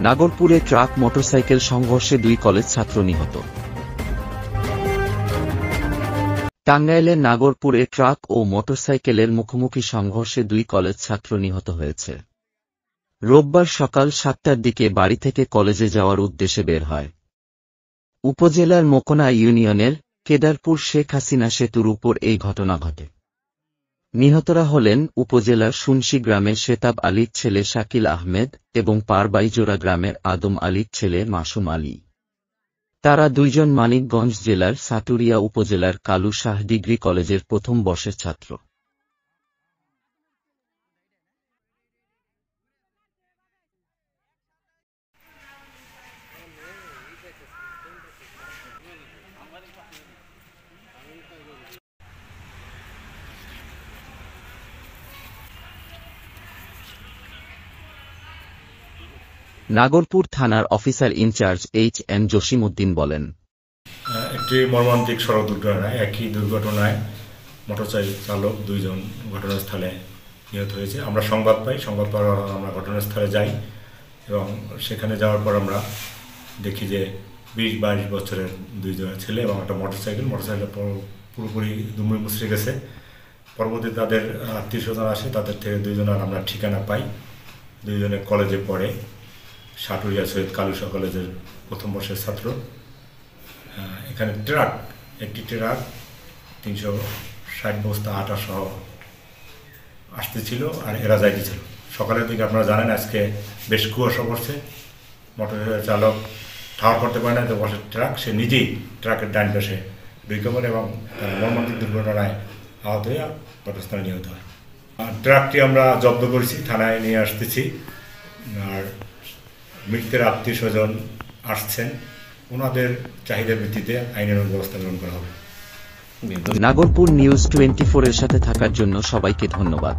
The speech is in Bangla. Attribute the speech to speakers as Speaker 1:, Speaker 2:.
Speaker 1: নাগরপুরে ট্রাক মোটরসাইকেল সংঘর্ষে 2 কলেজ ছাত্র নিহত। টাঙ্গাইলের নাগরপুরে ট্রাক ও মোটরসাইকেলের মুখোমুখি সংঘর্ষে 2 কলেজ ছাত্র নিহত হয়েছে। রোববার সকাল 7টার দিকে বাড়ি থেকে কলেজে যাওয়ার উদ্দেশ্যে বের হয়। উপজেলার মোকনা ইউনিয়নের কেদারপুর শেখ হাসিনা সেতুর উপর এই ঘটনা ঘটে। নিহতরা হলেন উপজেলার সুনশি গ্রামের শেতাব আলীর ছেলে শাকিল আহমেদ এবং পারবাইজোড়া গ্রামের আদম আলীর ছেলে মাসুম আলী। তারা দুইজন মানিকগঞ্জ জেলার সাটুরিয়া উপজেলার কালু শাহ ডিগ্রি কলেজের প্রথম বর্ষের ছাত্র। নাগরপুর থানার অফিসার ইনচার্জ এইচ.এম. জসিমউদ্দিন বলেন,
Speaker 2: একটি মর্মান্তিক সড়ক দুর্ঘটনায় একই দুর্ঘটনায় মোটরসাইকেল চালক 2 জন ঘটনাস্থলে নিহত হয়েছে। আমরা সংবাদ পাই, সংবাদ পাওয়ার আমরা ঘটনাস্থলে যাই এবং সেখানে যাওয়ার পর আমরা দেখি যে 20-22 বছরের 2 জন ছেলে এবং একটা মোটরসাইকেল পুরোপুরি দুমড়ে মুচড়ে গেছে। পরবর্তীতে তাদের আত্মীয় স্বজন আসে, তাদের থেকে 2 জনের আমরা ঠিকানা পাই। 2 জনে কলেজে পড়ে, সাটুরিয়া সৈয়দ কালু শাহ কলেজের প্রথম বর্ষের ছাত্র। এখানে একটি ট্রাক 360 বস্তা আটা সহ আসতেছিল আর এরা যাইতেছিল। সকালের দিকে আপনারা জানেন আজকে বেশ কুয়াশা পড়ছে, মোটরসাইকেল চালক ঠাওয়ার করতে পারে না, তো বসে ট্রাক সে নিজেই ট্রাকের ডান পাশে ঢুকে পড়ে এবং মর্মান্তিক দুর্ঘটনায় আহত হয়ে ঘটনাস্থলে নিহত হয়। ট্রাকটি আমরা জব্দ করেছি, থানায় নিয়ে আসতেছি। আর মৃতের আত্মীয় স্বজন আসছেন, ওনাদের চাহিদার ভিত্তিতে আইনের ব্যবস্থা গ্রহণ করা হবে।
Speaker 1: নাগরপুর নিউজ 24 এর সাথে থাকার জন্য সবাইকে ধন্যবাদ।